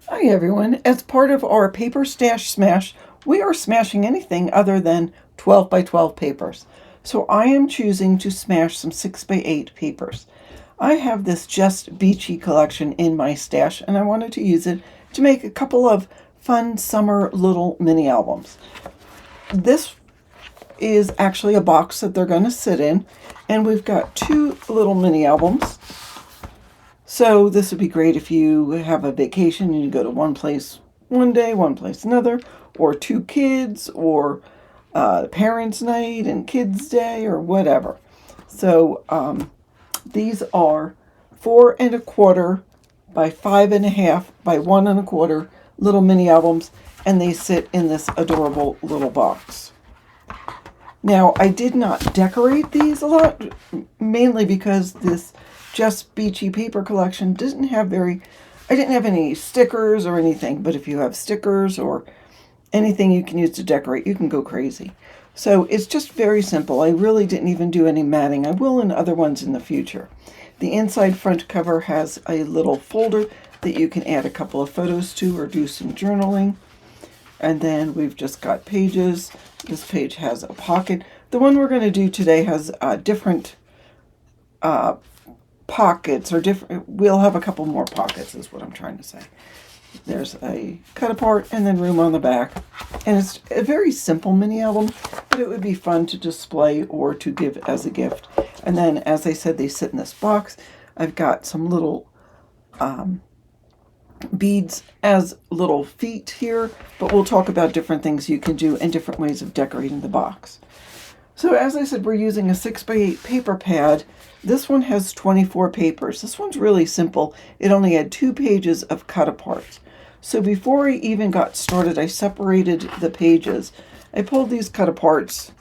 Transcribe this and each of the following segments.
Hi everyone. As part of our paper stash smash, we are smashing anything other than 12 by 12 papers. So I am choosing to smash some 6 by 8 papers. I have this Just Beachy collection in my stash and I wanted to use it to make a couple of fun summer little mini albums. This is actually a box that they're going to sit in, and we've got two little mini albums. So this would be great if you have a vacation and you go to one place one day, one place another, or two kids, or parents' night and kids' day, or whatever. So these are 4¼ by 5½ by 1¼ little mini albums, and they sit in this adorable little box. Now, I did not decorate these a lot, mainly because this Just Beachy paper collection didn't have I didn't have any stickers or anything, but if you have stickers or anything you can use to decorate, you can go crazy. So it's just very simple. I really didn't even do any matting. I will in other ones in the future. The inside front cover has a little folder that you can add a couple of photos to or do some journaling. And then we've just got pages. This page has a pocket. The one we're going to do today has different pockets, or different. We'll have a couple more pockets, is what I'm trying to say. There's a cut apart and then room on the back. And it's a very simple mini album, but it would be fun to display or to give as a gift. And then, as I said, they sit in this box. I've got some little beads as little feet here, but we'll talk about different things you can do and different ways of decorating the box. So as I said, we're using a 6 by 8 paper pad. This one has 24 papers. This one's really simple. It only had 2 pages of cut apart. So before I even got started, I separated the pages. I pulled these cut aparts,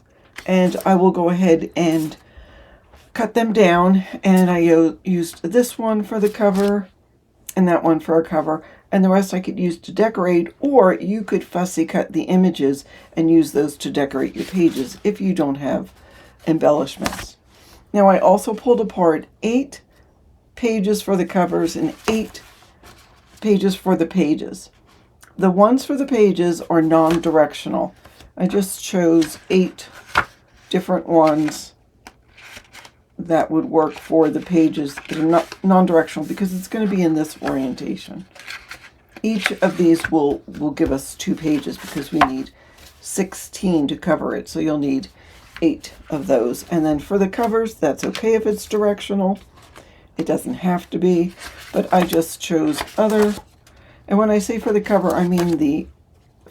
and I will go ahead and cut them down. And I used this one for the cover and that one for a cover, and the rest I could use to decorate, or you could fussy cut the images and use those to decorate your pages if you don't have embellishments. Now I also pulled apart 8 pages for the covers and 8 pages for the pages. The ones for the pages are non-directional. I just chose 8 different ones that would work for the pages that are not non-directional, because it's going to be in this orientation. Each of these will give us 2 pages because we need 16 to cover it, so you'll need 8 of those. And then for the covers, that's okay if it's directional. It doesn't have to be, but I just chose other. And when I say for the cover, I mean the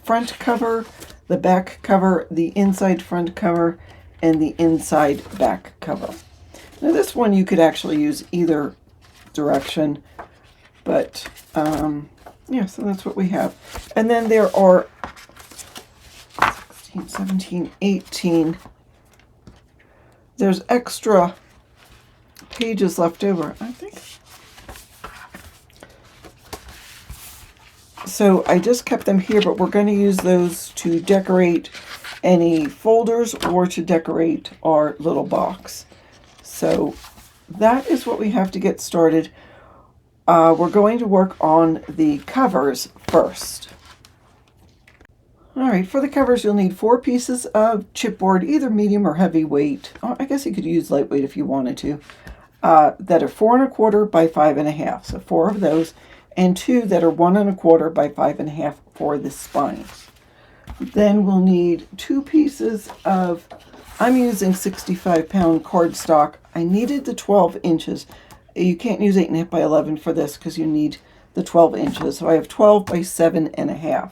front cover, the back cover, the inside front cover, and the inside back cover. Now this one you could actually use either direction, but yeah, so that's what we have. And then there are 16, 17, 18. There's extra pages left over, I think. So I just kept them here, but we're going to use those to decorate any folders or to decorate our little box. So that is what we have to get started. We're going to work on the covers first. All right, for the covers, you'll need 4 pieces of chipboard, either medium or heavy weight. I guess you could use lightweight if you wanted to. That are 4¼ by 5½. So 4 of those, and 2 that are 1¼ by 5½ for the spines. Then we'll need 2 pieces of, I'm using 65-pound cardstock. I needed the 12 inches. You can't use 8½ by 11 for this because you need the 12 inches. So I have 12 by 7½.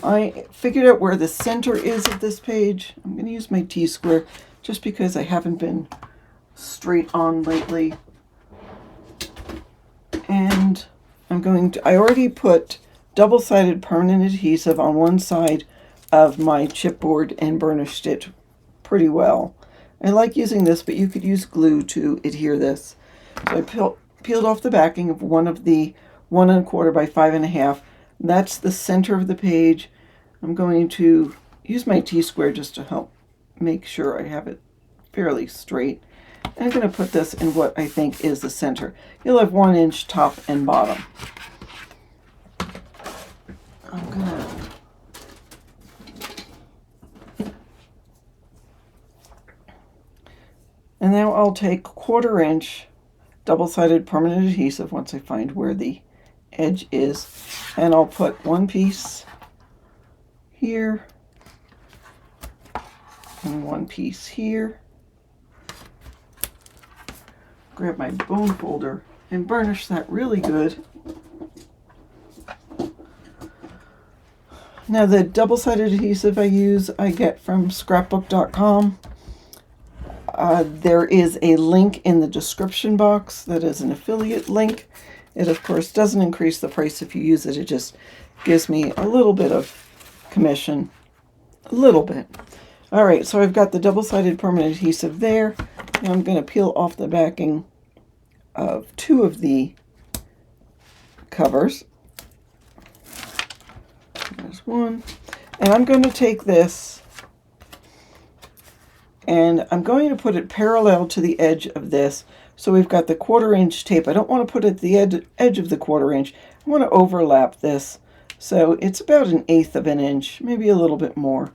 I figured out where the center is of this page. I'm going to use my T-square just because I haven't been straight on lately. And I already put double-sided permanent adhesive on one side of my chipboard and burnished it pretty well. I like using this, but you could use glue to adhere this. So I peeled off the backing of one of the 1¼ by 5½. That's the center of the page. I'm going to use my T-square just to help make sure I have it fairly straight. And I'm going to put this in what I think is the center. You'll have 1 inch top and bottom. And now I'll take 1/4 inch double-sided permanent adhesive once I find where the edge is, and I'll put one piece here and one piece here. Grab my bone folder and burnish that really good. Now the double-sided adhesive I get from scrapbook.com. There is a link in the description box that is an affiliate link. It, of course, doesn't increase the price if you use it. It just gives me a little bit of commission. A little bit. All right, so I've got the double-sided permanent adhesive there. Now I'm going to peel off the backing of 2 of the covers. There's one. And I'm going to take this and I'm going to put it parallel to the edge of this. So we've got the 1/4 inch tape. I don't want to put it at the edge of the 1/4 inch. I want to overlap this. So it's about 1/8 of an inch, maybe a little bit more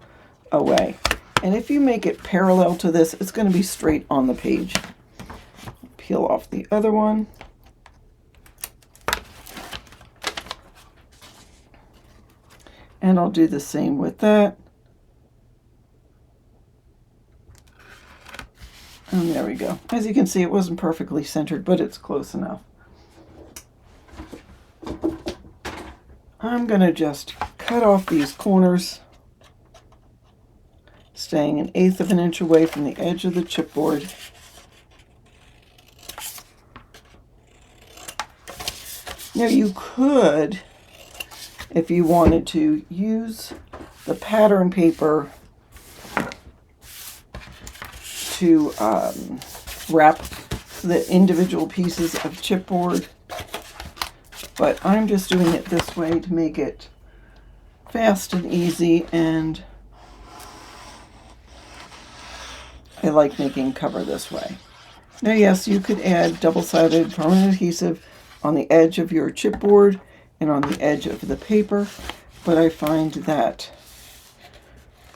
away. And if you make it parallel to this, it's going to be straight on the page. Peel off the other one. And I'll do the same with that. And there we go. As you can see, it wasn't perfectly centered, but it's close enough. I'm going to just cut off these corners, staying 1/8 of an inch away from the edge of the chipboard. Now you could, if you wanted to, use the pattern paper to wrap the individual pieces of chipboard, but I'm just doing it this way to make it fast and easy, and I like making cover this way. Now yes, you could add double-sided permanent adhesive on the edge of your chipboard and on the edge of the paper, but I find that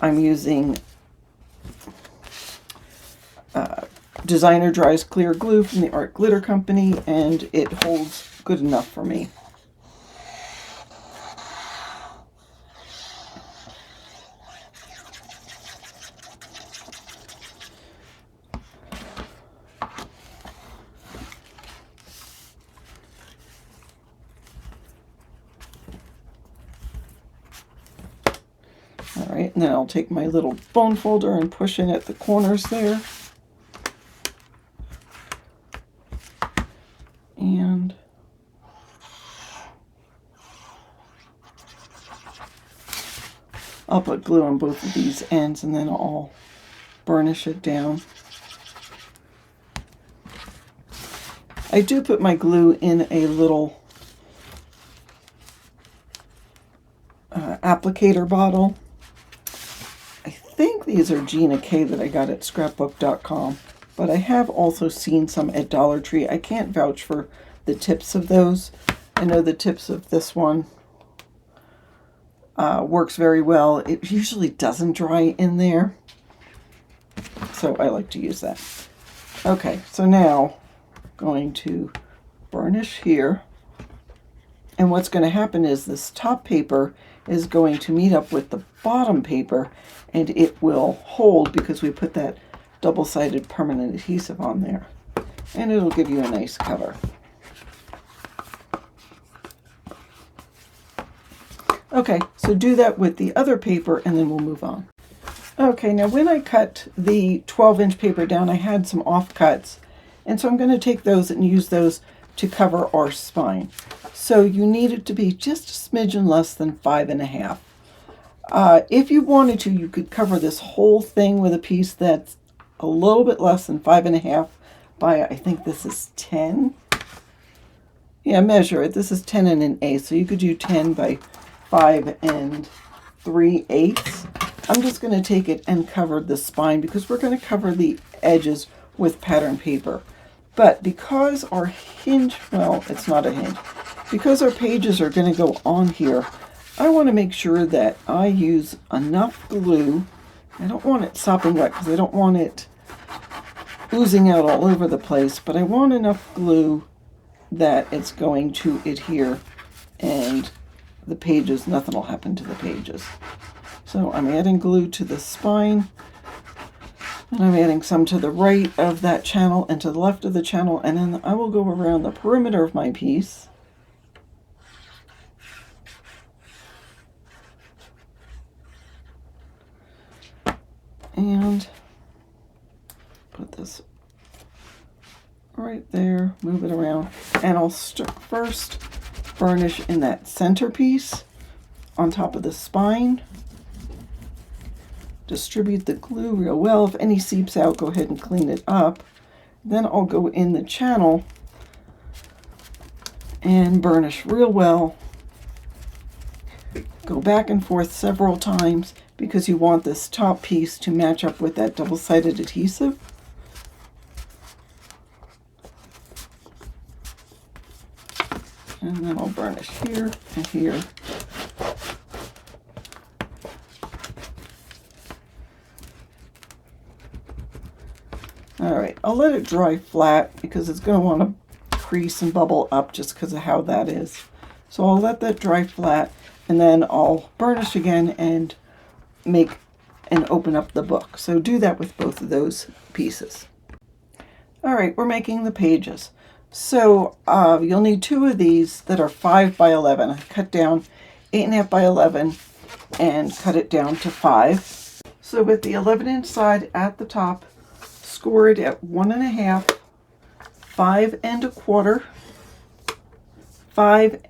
I'm using Designer Dries Clear Glue from the Art Glitter Company, and it holds good enough for me. All right, and then I'll take my little bone folder and push in at the corners there. And I'll put glue on both of these ends, and then I'll burnish it down. I do put my glue in a little applicator bottle. I think these are Gina K that I got at scrapbook.com, but I have also seen some at Dollar Tree. I can't vouch for the tips of those. I know the tips of this one works very well. It usually doesn't dry in there, so I like to use that. Okay, so now I'm going to burnish here, and what's going to happen is this top paper is going to meet up with the bottom paper, and it will hold because we put that double-sided permanent adhesive on there, and it'll give you a nice cover. Okay, so do that with the other paper, and then we'll move on. Okay, now when I cut the 12-inch paper down, I had some offcuts, and so I'm going to take those and use those to cover our spine. So you need it to be just a smidgen less than 5.5. If you wanted to, you could cover this whole thing with a piece that's a little bit less than 5.5 by, I think this is 10. Yeah, measure it. This is 10 1/8, so you could do 10 by 5 3/8. I'm just going to take it and cover the spine because we're going to cover the edges with pattern paper. But because our hinge, well, it's not a hinge, because our pages are going to go on here, I want to make sure that I use enough glue. I don't want it sopping wet because I don't want it oozing out all over the place, but I want enough glue that it's going to adhere and the pages, nothing will happen to the pages. So I'm adding glue to the spine, and I'm adding some to the right of that channel and to the left of the channel, and then I will go around the perimeter of my piece. And put this right there, move it around, and I'll first burnish in that center piece on top of the spine. Distribute the glue real well. If any seeps out, go ahead and clean it up. Then I'll go in the channel and burnish real well. Go back and forth several times because you want this top piece to match up with that double-sided adhesive. And then I'll burnish here and here. All right, I'll let it dry flat because it's going to want to crease and bubble up just because of how that is. So I'll let that dry flat, and then I'll burnish again and make and open up the book. So do that with both of those pieces. All right, we're making the pages. So you'll need 2 of these that are 5 by 11. I cut down 8.5 by 11 and cut it down to 5. So with the 11-inch side at the top, score it at 1.5, 5 1/4, 5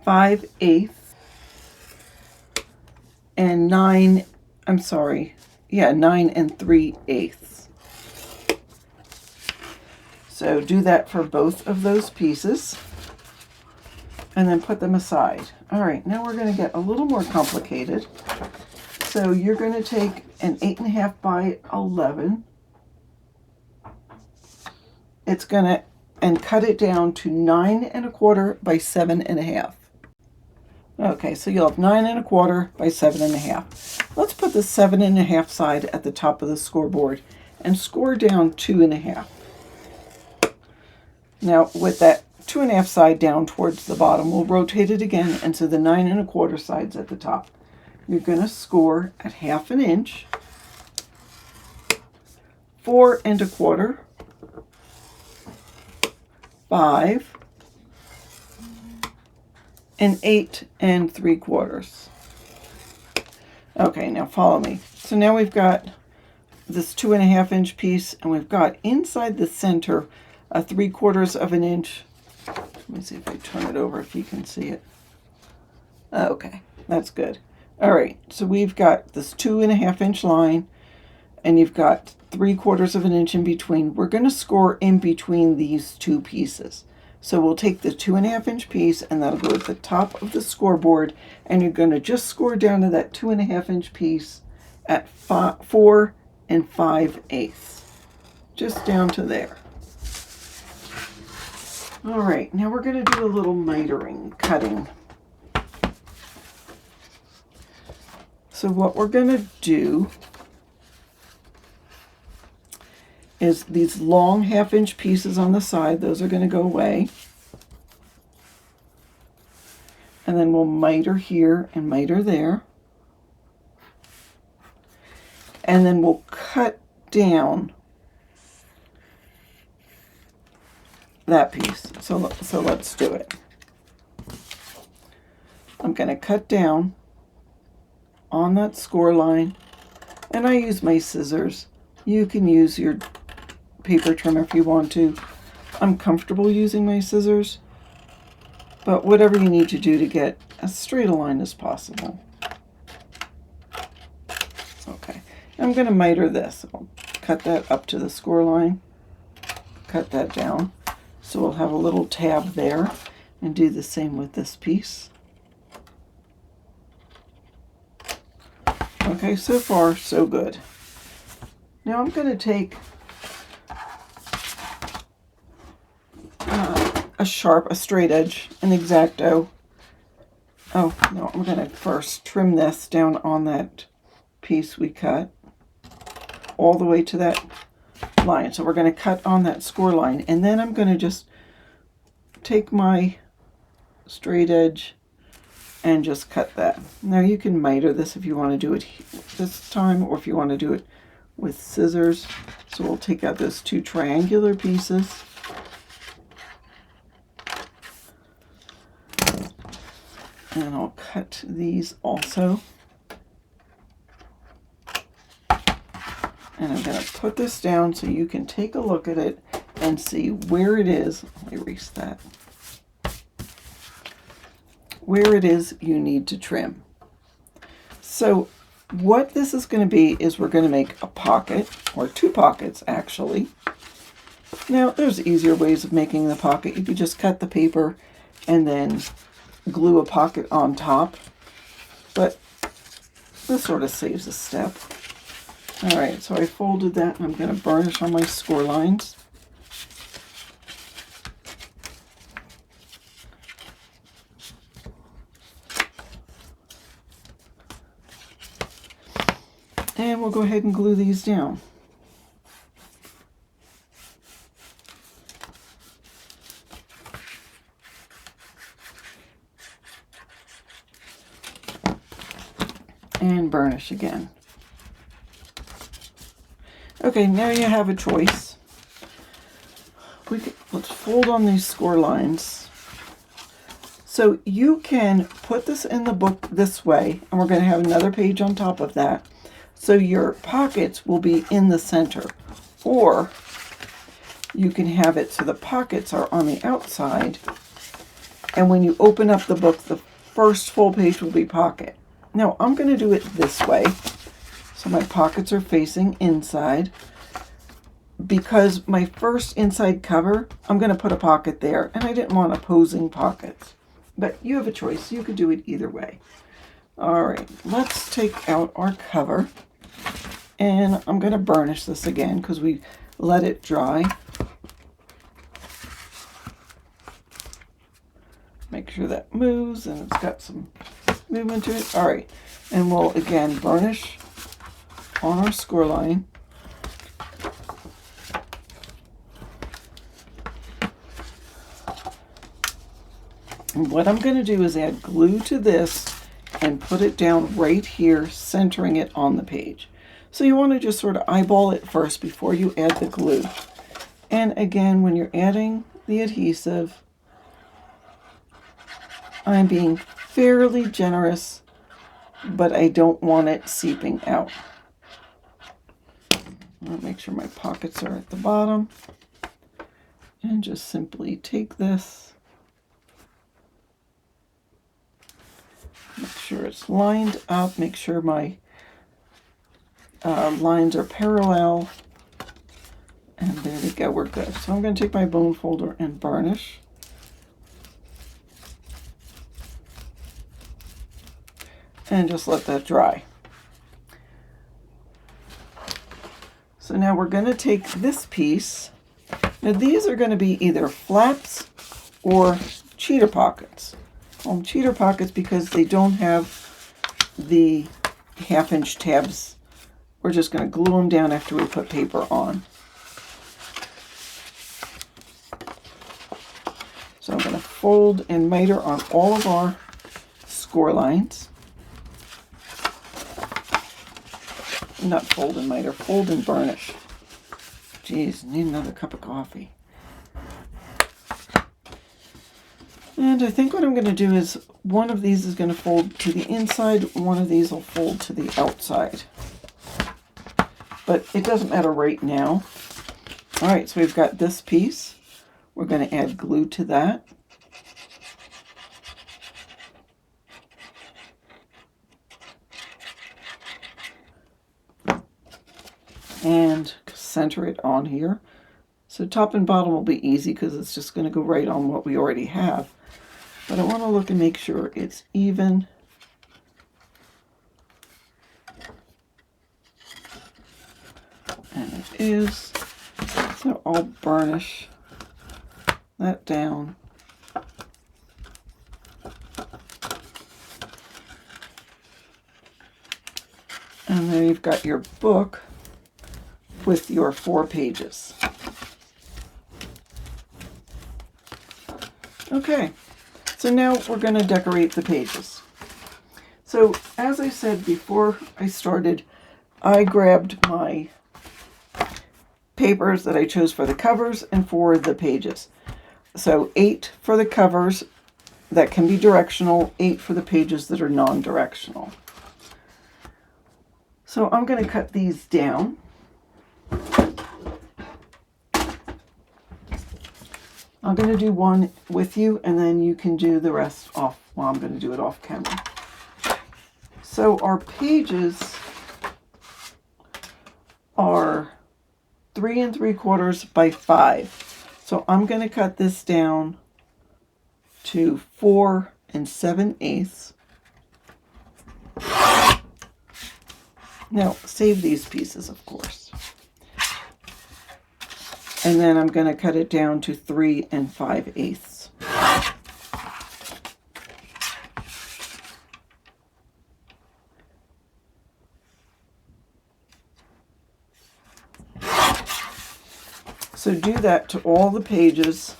5/8, and 9 3/8. So do that for both of those pieces and then put them aside. All right, now we're going to get a little more complicated. So you're going to take an 8.5 by 11. It's going to, and cut it down to 9 1/4 by 7.5. Okay, so you'll have 9 1/4 by 7.5. Let's put the 7.5 side at the top of the scoreboard and score down 2.5. Now with that 2.5 side down towards the bottom, we'll rotate it again into the 9 1/4 sides at the top. You're going to score at 1/2 inch, 4 1/4, 5, and 8 3/4. Okay, now follow me. So now we've got this 2.5 inch piece, and we've got inside the center a 3/4 of an inch. Let me see if I turn it over if you can see it. Okay, that's good. All right, so we've got this 2.5 inch line, and you've got 3/4 of an inch in between. We're going to score in between these two pieces. So we'll take the 2.5 inch piece, and that'll go at the top of the scoreboard, and you're going to just score down to that 2.5 inch piece at 4 5/8, just down to there. All right, now we're going to do a little mitering, cutting. So what we're going to do is these long 1/2 inch pieces on the side, those are going to go away. And then we'll miter here and miter there. And then we'll cut down that piece. So let's do it. I'm going to cut down on that score line, and I use my scissors. You can use your paper trimmer if you want to. I'm comfortable using my scissors, but whatever you need to do to get as straight a line as possible. Okay, I'm going to miter this. I'll cut that up to the score line, cut that down. So we'll have a little tab there, and do the same with this piece. Okay, so far so good. Now I'm going to take a straight edge, an X-Acto. Oh, no, I'm going to first trim this down on that piece we cut, all the way to that line. So we're going to cut on that score line, and then I'm going to just take my straight edge and just cut that. Now you can miter this if you want to do it this time, or if you want to do it with scissors. So we'll take out those two triangular pieces. And I'll cut these also. And I'm going to put this down so you can take a look at it and see where it is. Let me erase that. Where it is you need to trim. So what this is going to be is we're going to make a pocket, or two pockets actually. Now there's easier ways of making the pocket. You could just cut the paper and then glue a pocket on top, but this sort of saves a step. All right, so I folded that, and I'm going to burnish on my score lines. And we'll go ahead and glue these down. And burnish again. Okay, now you have a choice. Let's fold on these score lines. So you can put this in the book this way, and we're going to have another page on top of that. So your pockets will be in the center. Or you can have it so the pockets are on the outside, and when you open up the book, the first full page will be pocket. Now I'm going to do it this way. So my pockets are facing inside. Because my first inside cover, I'm going to put a pocket there, and I didn't want opposing pockets. But you have a choice. You could do it either way. All right, let's take out our cover, and I'm going to burnish this again because we let it dry. Make sure that moves and it's got some movement to it. All right, and we'll again burnish on our score line. And what I'm going to do is add glue to this and put it down right here, centering it on the page. So you want to just sort of eyeball it first before you add the glue. And again, when you're adding the adhesive, I'm being fairly generous, but I don't want it seeping out. I'll make sure my pockets are at the bottom. And just simply take this, make sure it's lined up, make sure my lines are parallel, and there we go, we're good. So I'm going to take my bone folder and burnish. And just let that dry. So now we're going to take this piece. Now these are going to be either flaps or cheater pockets. I call them cheater pockets because they don't have the 1/2-inch tabs. We're just going to glue them down after we put paper on. So I'm going to fold and miter on all of our score lines. Not fold and miter, fold and burnish. Geez, need another cup of coffee. And I think what I'm going to do is one of these is going to fold to the inside, one of these will fold to the outside. But it doesn't matter right now. All right, so we've got this piece. We're going to add glue to that. And center it on here. So top and bottom will be easy because it's just going to go right on what we already have. But I want to look and make sure it's even. And it is. So I'll burnish that down. And then you've got your book, with your 4 pages. Okay, so now we're going to decorate the pages. So as I said before I started, I grabbed my papers that I chose for the covers and for the pages. So 8 for the covers that can be directional, 8 for the pages that are non-directional. So I'm going to cut these down. I'm going to do one with you, and then you can do the rest off. Well, I'm going to do it off camera. So our pages are 3 3/4 by 5. So I'm going to cut this down to 4 7/8. Now, save these pieces, of course. And then I'm going to cut it down to 3 5/8. So do that to all the pages,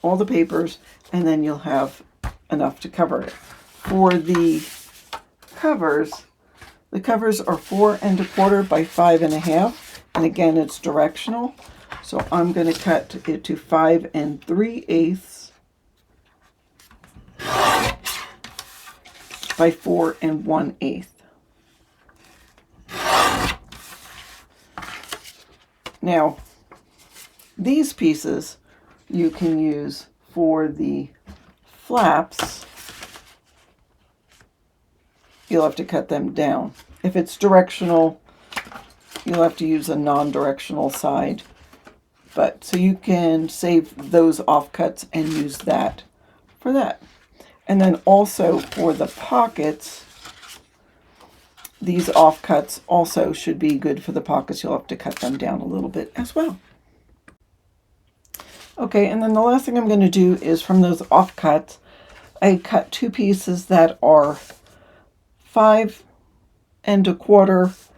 all the papers, and then you'll have enough to cover it. For the covers are 4 1/4 by 5 1/2, and again it's directional. So I'm going to cut it to 5 3/8 by 4 1/8. Now, these pieces you can use for the flaps. You'll have to cut them down. If it's directional, you'll have to use a non-directional side. But so you can save those offcuts and use that for that. And then also for the pockets, these offcuts also should be good for the pockets. You'll have to cut them down a little bit as well. Okay, and then the last thing I'm going to do is from those offcuts, I cut 2 pieces that are 5 1/4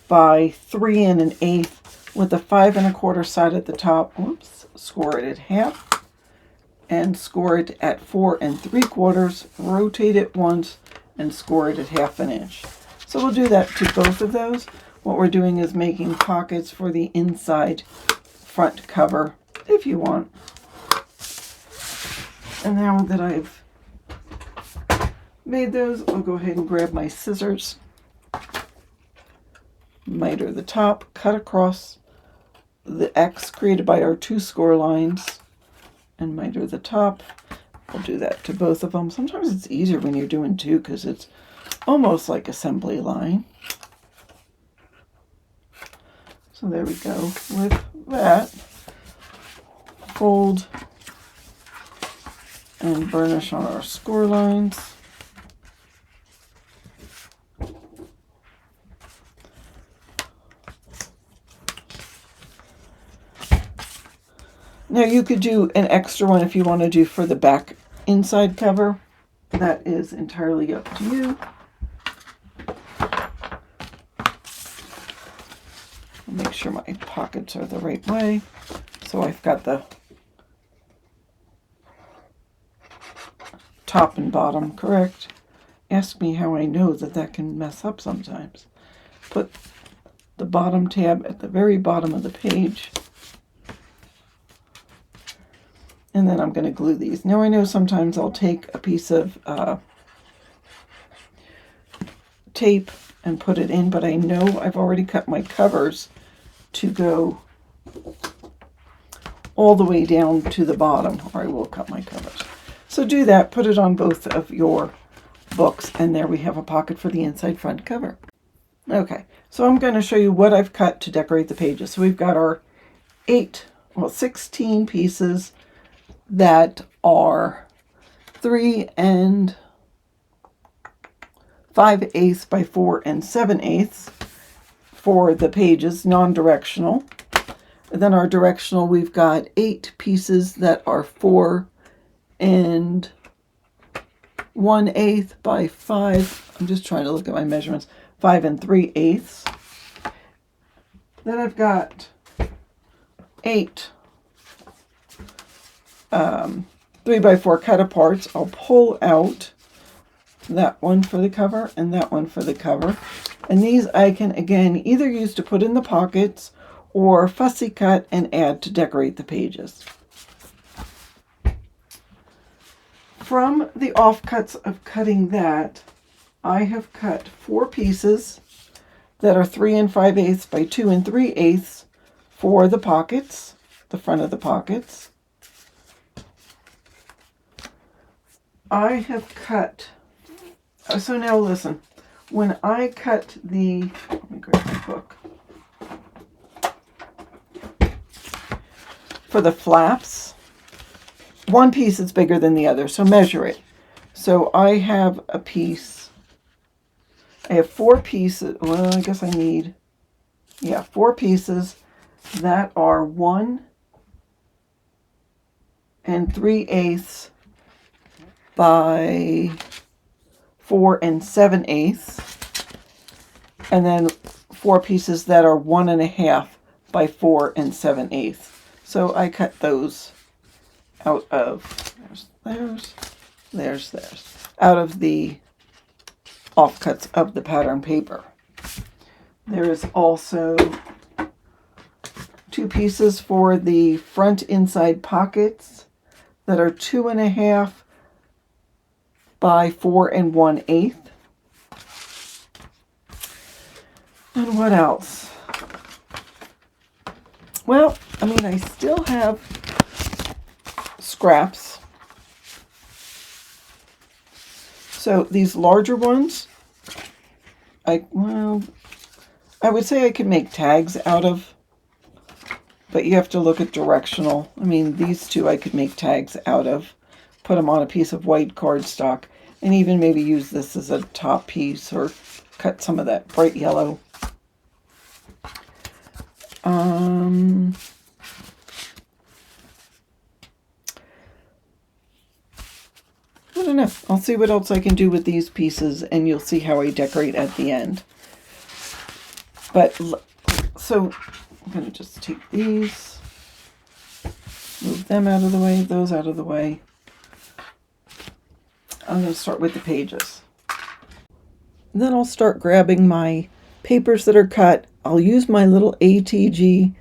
by 3 1/8 with the 5 1/4 side at the top. Whoops, score it at half and score it at 4 3/4. Rotate it once and score it at 1/2 inch. So we'll do that to both of those. What we're doing is making pockets for the inside front cover if you want. And now that I've made those, I'll go ahead and grab my scissors, miter the top, cut across the X created by our 2 score lines, and miter the top. I'll do that to both of them. Sometimes it's easier when you're doing 2 because it's almost like assembly line. So there we go. With that, fold and burnish on our score lines. Now you could do an extra one if you want to do for the back inside cover. That is entirely up to you. Make sure my pockets are the right way. So I've got the top and bottom correct. Ask me how I know that that can mess up sometimes. Put the bottom tab at the very bottom of the page. And then I'm going to glue these. Now I know sometimes I'll take a piece of tape and put it in, but I know I've already cut my covers to go all the way down to the bottom, or I will cut my covers. So do that, put it on both of your books, and there we have a pocket for the inside front cover. Okay, so I'm going to show you what I've cut to decorate the pages. So we've got our 16 pieces that are 3 5/8 by 4 7/8 for the pages, non-directional. And then our directional, we've got 8 pieces that are 4 1/8 by 5. I'm just trying to look at my measurements. 5 3/8. Then I've got 8 3x4 cut-aparts. I'll pull out that one for the cover and that one for the cover. And these I can, again, either use to put in the pockets or fussy cut and add to decorate the pages. From the offcuts of cutting that, I have cut 4 pieces that are 3 5/8 by 2 3/8 for the pockets, the front of the pockets. I have cut, so now listen, when I cut the, let me grab my book, for the flaps, one piece is bigger than the other, so measure it. So I have a piece, I have 4 pieces, well, I guess I need, 4 pieces that are 1 3/8 by 4 7/8, and then 4 pieces that are 1 1/2 by 4 7/8. So I cut those out of, there's, out of the offcuts of the pattern paper. There is also 2 pieces for the front inside pockets that are 2 1/2 by 4 1/8. And what else? Well, I mean, I still have scraps. So these larger ones, I would say I could make tags out of, but you have to look at directional. I mean, these 2 I could make tags out of, put them on a piece of white cardstock, and even maybe use this as a top piece or cut some of that bright yellow. I don't know. I'll see what else I can do with these pieces, and you'll see how I decorate at the end. But, so, I'm going to just take these, move them out of the way, those out of the way. I'm going to start with the pages. And then I'll start grabbing my papers that are cut. I'll use my little ATG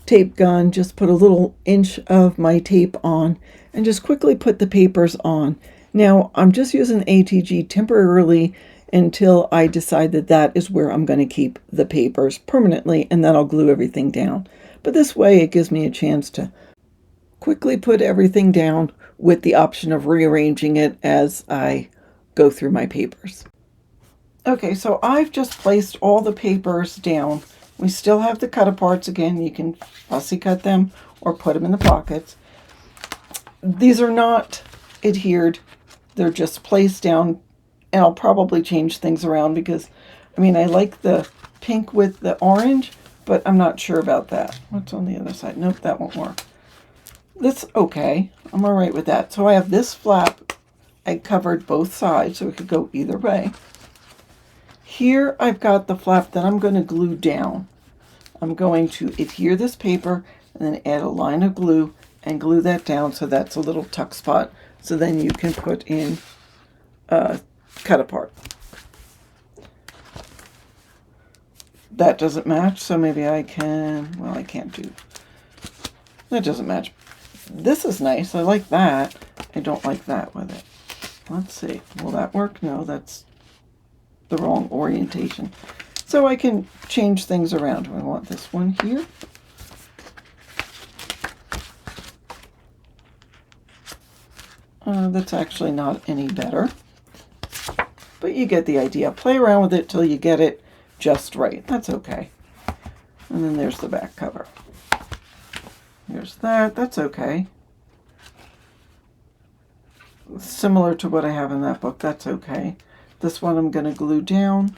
tape gun, just put a little inch of my tape on, and just quickly put the papers on. Now, I'm just using ATG temporarily until I decide that that is where I'm going to keep the papers permanently, and then I'll glue everything down. But this way it gives me a chance to quickly put everything down with the option of rearranging it as I go through my papers. Okay, so I've just placed all the papers down. We still have the cut-aparts. Again, you can fussy cut them or put them in the pockets. These are not adhered. They're just placed down, and I'll probably change things around because, I mean, I like the pink with the orange, but I'm not sure about that. What's on the other side? Nope, that won't work. That's okay. I'm all right with that. So I have this flap. I covered both sides so it could go either way. Here I've got the flap that I'm going to glue down. I'm going to adhere this paper and then add a line of glue and glue that down so that's a little tuck spot. So then you can put in cut apart. That doesn't match, so maybe I can, well, I can't do, that doesn't match. This is nice, I like that. I don't like that with it. Let's see, will that work? No, that's the wrong orientation. So I can change things around. I want this one here. That's actually not any better. But you get the idea. Play around with it till you get it just right. That's okay. And then there's the back cover. Here's that. That's okay. Similar to what I have in that book. That's okay. This one I'm going to glue down.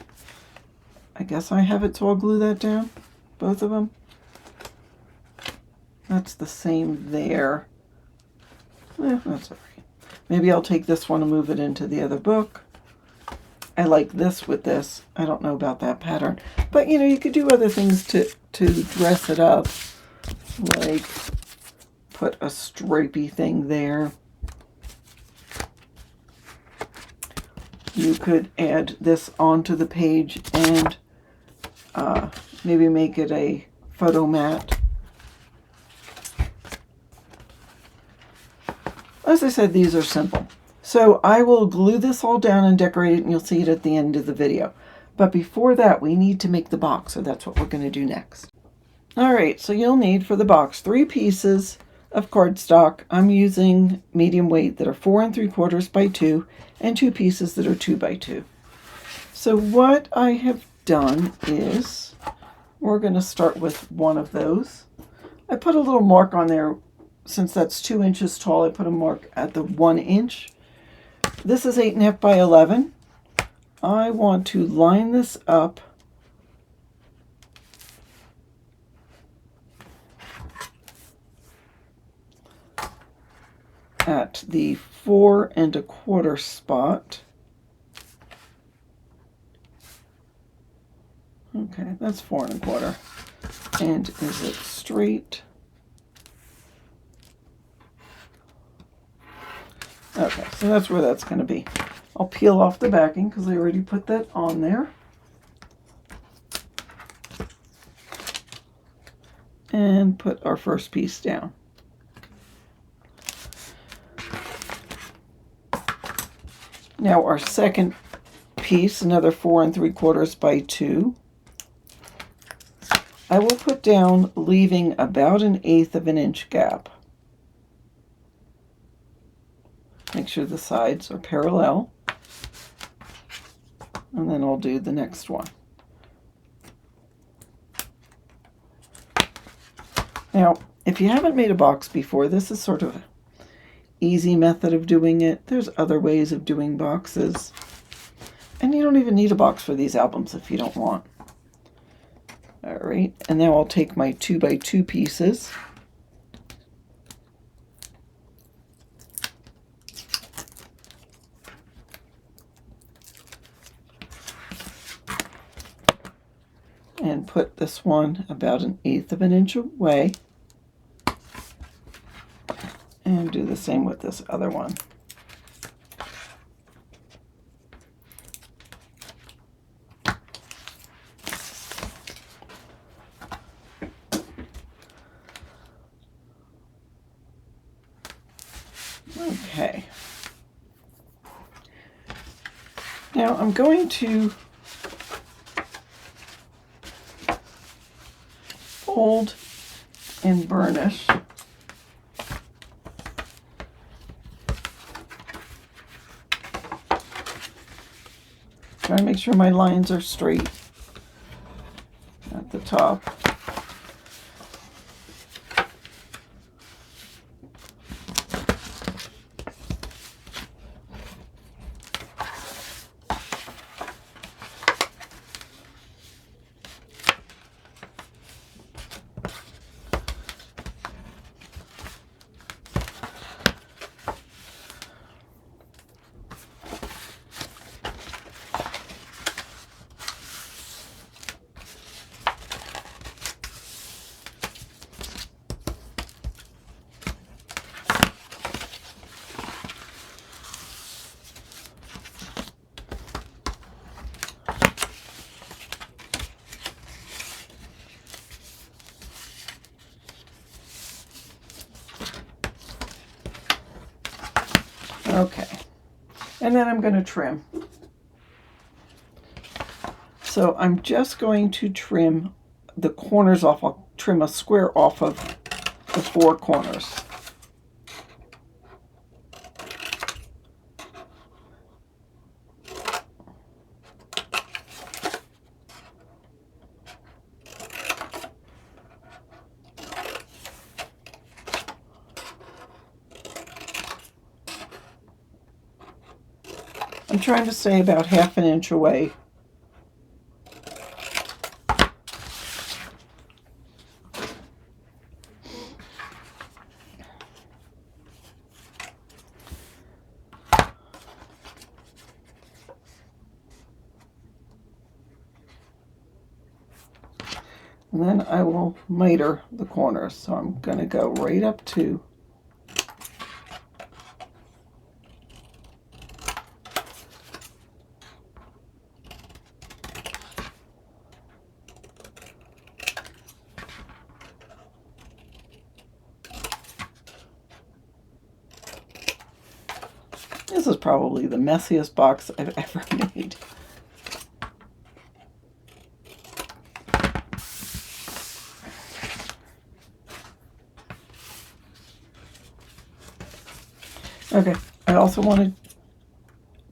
I guess I have it, so I'll glue that down. Both of them. That's the same there. That's all right. Maybe I'll take this one and move it into the other book. I like this with this. I don't know about that pattern. But, you know, you could do other things to dress it up. Like put a stripy thing there. You could add this onto the page and maybe make it a photo mat. As I said, these are simple. So I will glue this all down and decorate it, and you'll see it at the end of the video. But before that, we need to make the box, so that's what we're going to do next. All right, so you'll need for the box 3 pieces of cardstock. I'm using medium weight that are 4 3/4 by 2, and 2 pieces that are 2 by 2. So what I have done is we're going to start with one of those. I put a little mark on there. Since that's 2 inches tall, I put a mark at the 1 inch. This is 8 1/2 by 11. I want to line this up at the 4 1/4 spot. Okay, that's 4 1/4. And is it straight? Okay, so that's where that's going to be. I'll peel off the backing because I already put that on there. And put our first piece down. Now our second piece, another 4 3/4 by 2. I will put down, leaving about 1/8 of an inch gap. Make sure the sides are parallel. And then I'll do the next one. Now, if you haven't made a box before, this is sort of an easy method of doing it. There's other ways of doing boxes. And you don't even need a box for these albums if you don't want. All right, and now I'll take my 2 by 2 pieces. And put this one about 1/8 of an inch away. And do the same with this other one. Okay. Now I'm going to fold and burnish. Try to make sure my lines are straight at the top. Okay, and then I'm going to trim. So I'm just going to trim the corners off. I'll trim a square off of the 4 corners. I'm trying to stay about 1/2 an inch away. And then I will miter the corners. So I'm going to go right up to this is probably the messiest box I've ever made. Okay, I also want to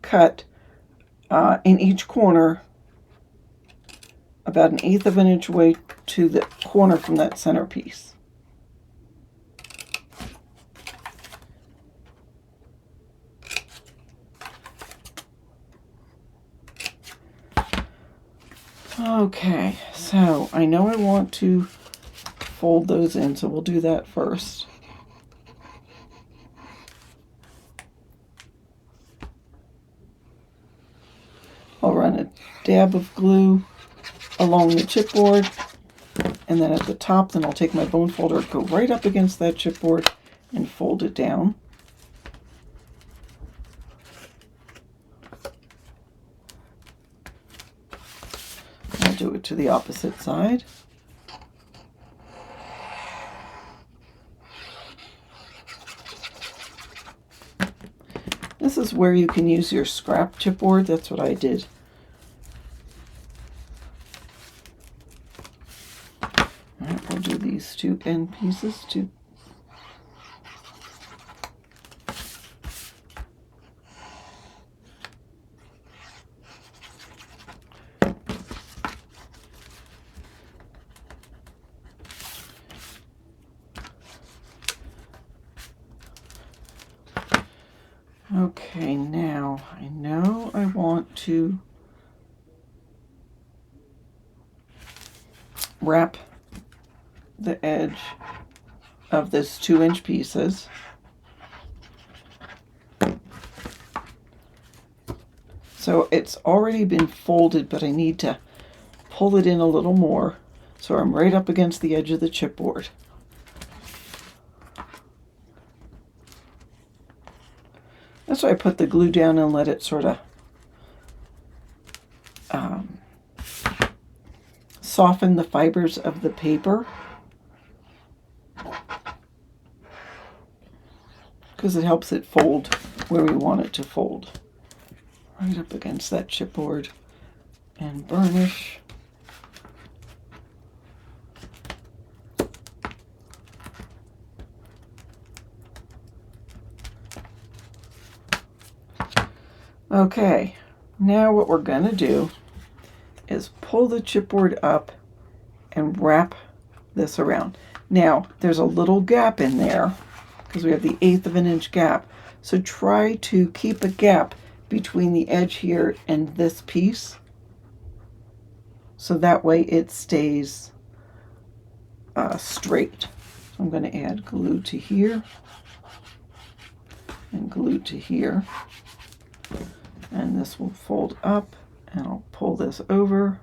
cut in each corner about 1/8 of an inch away to the corner from that centerpiece. Okay, so I know I want to fold those in, so we'll do that first. I'll run a dab of glue along the chipboard, and then at the top, then I'll take my bone folder, go right up against that chipboard, and fold it down. I'll do it to the opposite side. This is where you can use your scrap chipboard. That's what I did. All right, we'll do these two end pieces too. Okay, now I know I want to wrap the edge of this 2-inch pieces. So it's already been folded, but I need to pull it in a little more. So I'm right up against the edge of the chipboard. That's why I put the glue down and let it sort of soften the fibers of the paper, because it helps it fold where we want it to fold. Right up against that chipboard and burnish. Okay, now what we're going to do is pull the chipboard up and wrap this around. Now, there's a little gap in there because we have the 1/8 of an inch gap. So try to keep a gap between the edge here and this piece, so that way it stays straight. So I'm going to add glue to here and glue to here. And this will fold up, and I'll pull this over.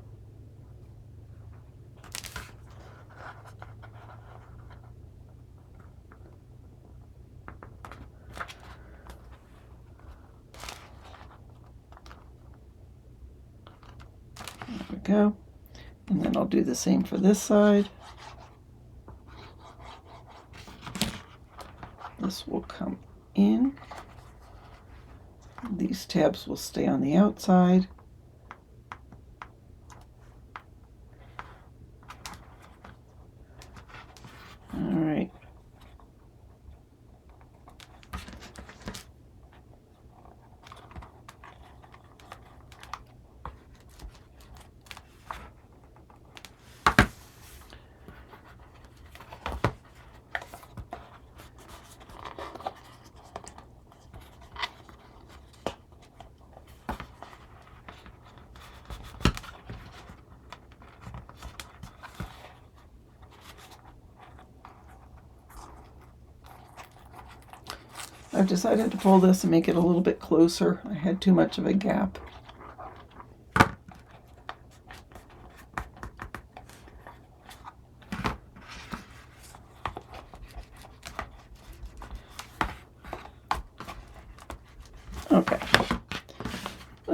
There we go. And then I'll do the same for this side. This will come in. These tabs will stay on the outside. All right. I've decided to pull this and make it a little bit closer. I had too much of a gap.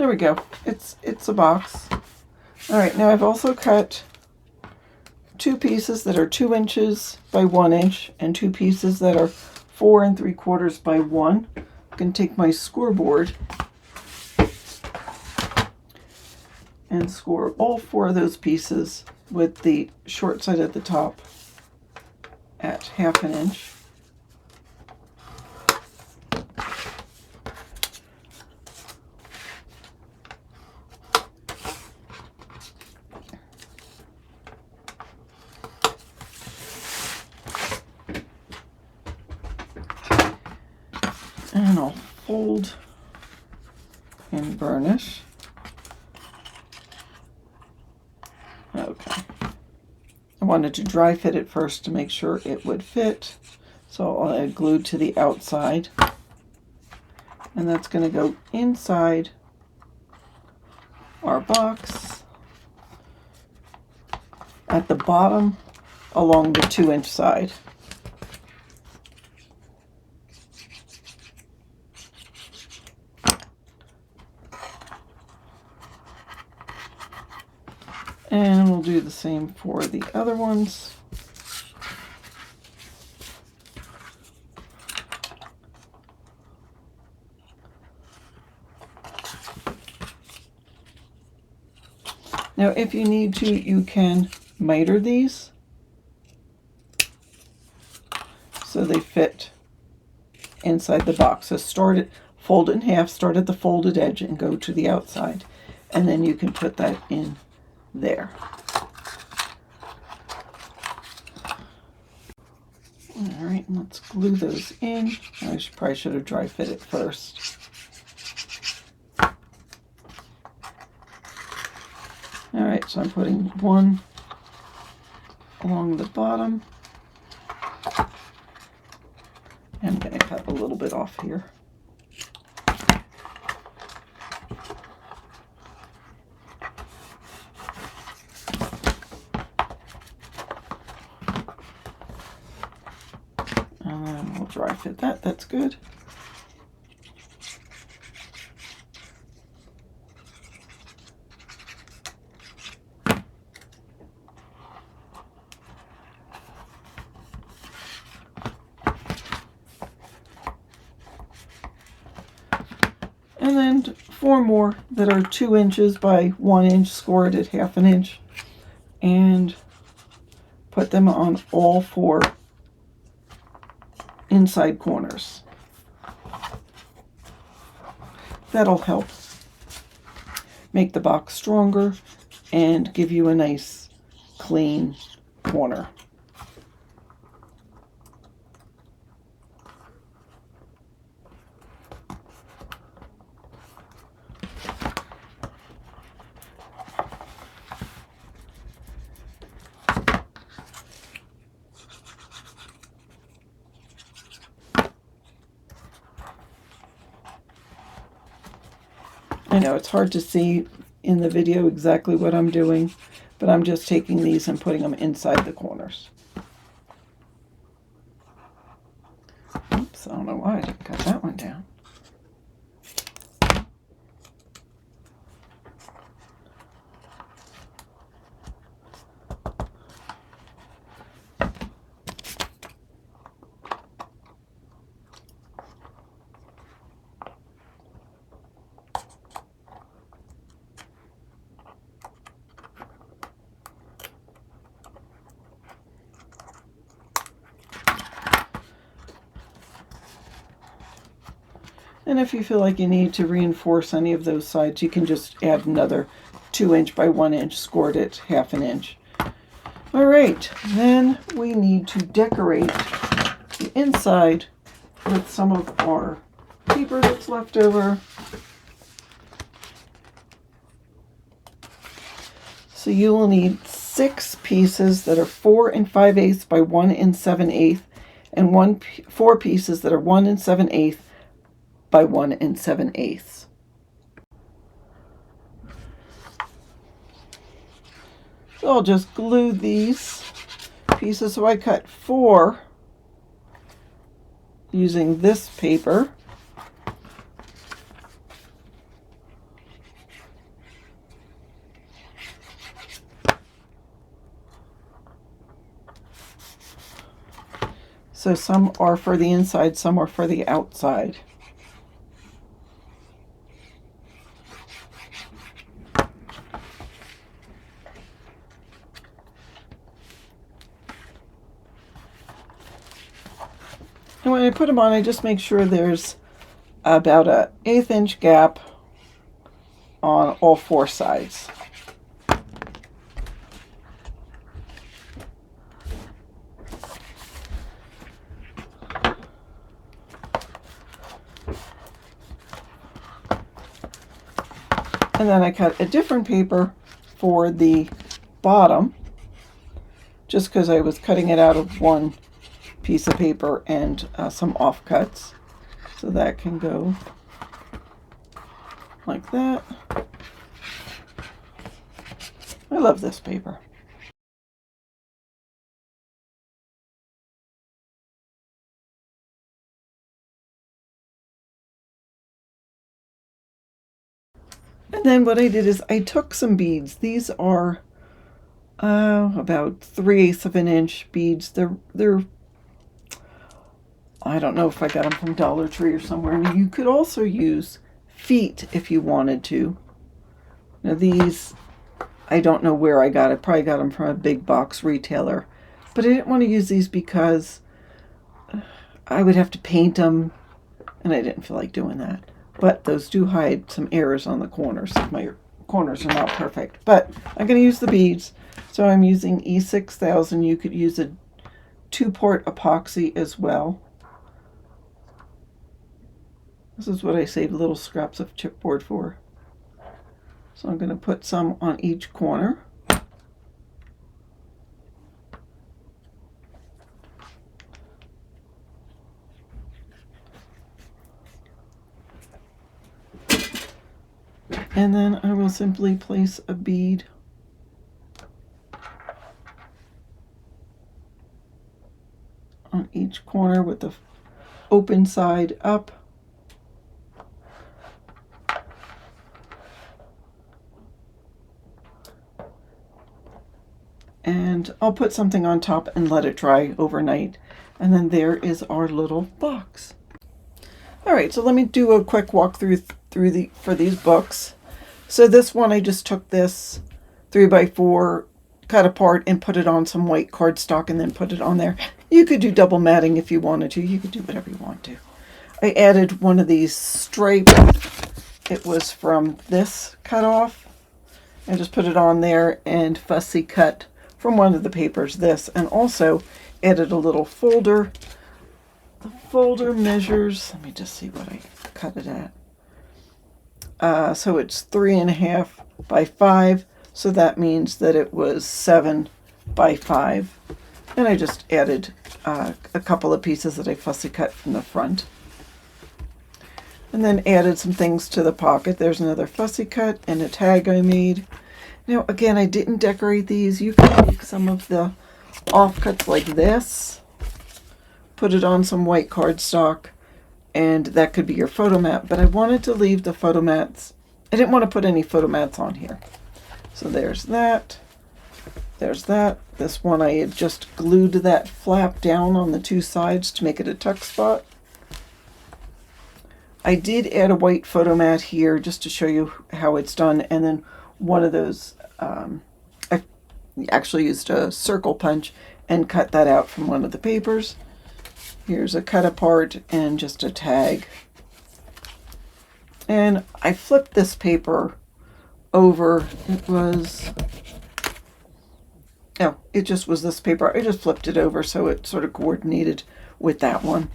There we go. It's a box. All right, now I've also cut 2 pieces that are 2 inches by 1 inch and 2 pieces that are 4 3/4 by 1. I can take my scoreboard and score all 4 of those pieces with the short side at the top at 1/2 inch. And I'll fold and burnish. Okay. I wanted to dry fit it first to make sure it would fit. So I'll add glue to the outside. And that's going to go inside our box at the bottom along the 2-inch side. And we'll do the same for the other ones. Now, if you need to, you can miter these so they fit inside the box. So fold it in half, start at the folded edge and go to the outside. And then you can put that in there. All right, let's glue those in. Probably should have dry fit it first. All right, so I'm putting one along the bottom. I'm going to cut a little bit off here. And then we'll dry fit that. That's good. And then 4 more that are 2 inches by 1 inch, scored at 1/2 inch, and put them on all 4 inside corners. That'll help make the box stronger and give you a nice clean corner. I know it's hard to see in the video exactly what I'm doing, but I'm just taking these and putting them inside the corners. Oops, I don't know why I didn't cut that one down. And if you feel like you need to reinforce any of those sides, you can just add another 2 inch by 1 inch, scored at 1/2 inch. All right, then we need to decorate the inside with some of our paper that's left over. So you will need 6 pieces that are 4 5/8 by 1 7/8, and 4 pieces that are 1 7/8 by 1 7/8. So I'll just glue these pieces. So I cut 4 using this paper. So some are for the inside, some are for the outside. And when I put them on, I just make sure there's about an 1/8 inch gap on all 4 sides. And then I cut a different paper for the bottom, just because I was cutting it out of one piece of paper and some offcuts. So that can go like that. I love this paper. And then what I did is I took some beads. These are about 3/8 of an inch beads. They're I don't know if I got them from Dollar Tree or somewhere. And you could also use feet if you wanted to. Now these, I don't know where I got it. Probably got them from a big box retailer. But I didn't want to use these because I would have to paint them, and I didn't feel like doing that. But those do hide some errors on the corners. My corners are not perfect. But I'm going to use the beads. So I'm using E6000. You could use a 2-port epoxy as well. This is what I saved little scraps of chipboard for. So I'm going to put some on each corner. And then I will simply place a bead on each corner with the open side up. And I'll put something on top and let it dry overnight. And then there is our little box. All right, so let me do a quick walkthrough for these books. So this one, I just took this 3x4, cut apart, and put it on some white cardstock and then put it on there. You could do double matting if you wanted to. You could do whatever you want to. I added one of these stripes. It was from this cutoff. I just put it on there and fussy cut from one of the papers this, and also added a little folder. The folder measures, let me just see what I cut it at. So it's 3.5 by 5, so that means that it was 7 by 5. And I just added a couple of pieces that I fussy cut from the front. And then added some things to the pocket. There's another fussy cut and a tag I made. Now, again, I didn't decorate these. You can make some of the offcuts like this, put it on some white cardstock, and that could be your photo mat. But I wanted to leave the photo mats. I didn't want to put any photo mats on here. So there's that. There's that. This one I had just glued that flap down on the 2 sides to make it a tuck spot. I did add a white photo mat here just to show you how it's done, and then one of those, I actually used a circle punch and cut that out from one of the papers. Here's a cut apart and just a tag. And I flipped this paper over. It just was this paper. I just flipped it over so it sort of coordinated with that one.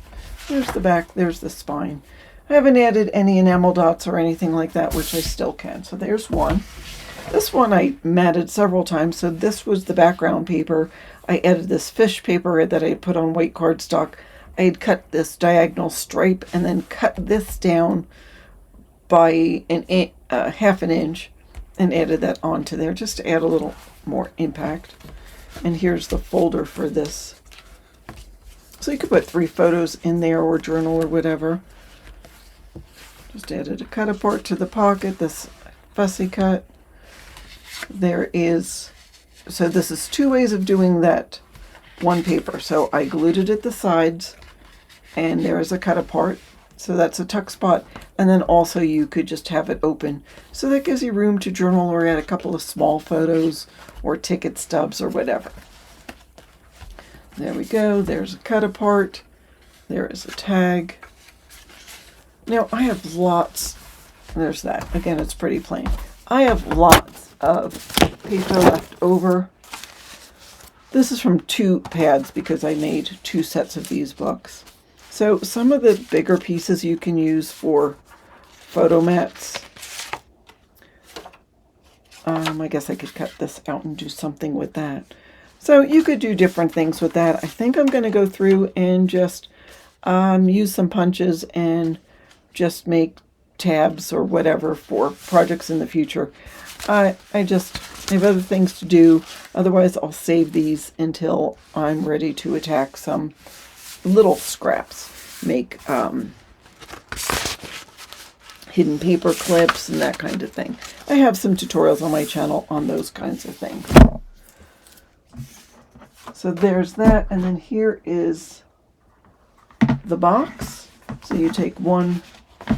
There's the back, there's the spine. I haven't added any enamel dots or anything like that, which I still can. So there's one. This one I matted several times, so this was the background paper. I added this fish paper that I had put on white cardstock. I had cut this diagonal stripe and then cut this down by half an inch and added that onto there just to add a little more impact. And here's the folder for this. So you could put 3 photos in there or journal or whatever. Just added a cut apart to the pocket, this fussy cut. There is, so this is 2 ways of doing that one paper. So I glued it at the sides, and there's a cut apart. So that's a tuck spot. And then also you could just have it open. So that gives you room to journal or add a couple of small photos or ticket stubs or whatever. There we go. There's a cut apart. There is a tag. Now I have lots. There's that. Again, it's pretty plain. I have lots of paper left over. This is from 2 pads because I made 2 sets of these books. So some of the bigger pieces you can use for photo mats. I guess I could cut this out and do something with that. So you could do different things with that. I think I'm going to go through and just use some punches and just make tabs or whatever for projects in the future. I have other things to do. Otherwise, I'll save these until I'm ready to attack some little scraps. Make hidden paper clips and that kind of thing. I have some tutorials on my channel on those kinds of things. So there's that, and then here is the box. So you take one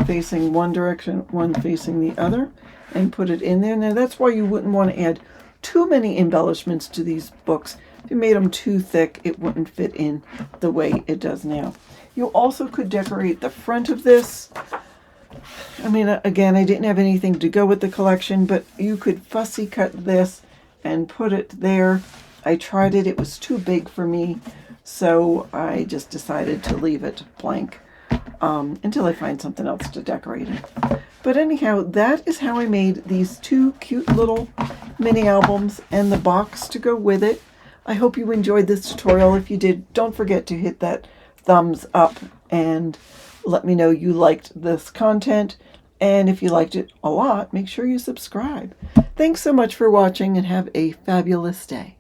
facing one direction, one facing the other, and put it in there. Now that's why you wouldn't want to add too many embellishments to these books. If you made them too thick, it wouldn't fit in the way it does now. You also could decorate the front of this. I mean, again, I didn't have anything to go with the collection, but you could fussy cut this and put it there. I tried it. It was too big for me, so I just decided to leave it blank until I find something else to decorate it. But anyhow, that is how I made these 2 cute little mini albums and the box to go with it. I hope you enjoyed this tutorial. If you did, don't forget to hit that thumbs up and let me know you liked this content. And if you liked it a lot, make sure you subscribe. Thanks so much for watching and have a fabulous day.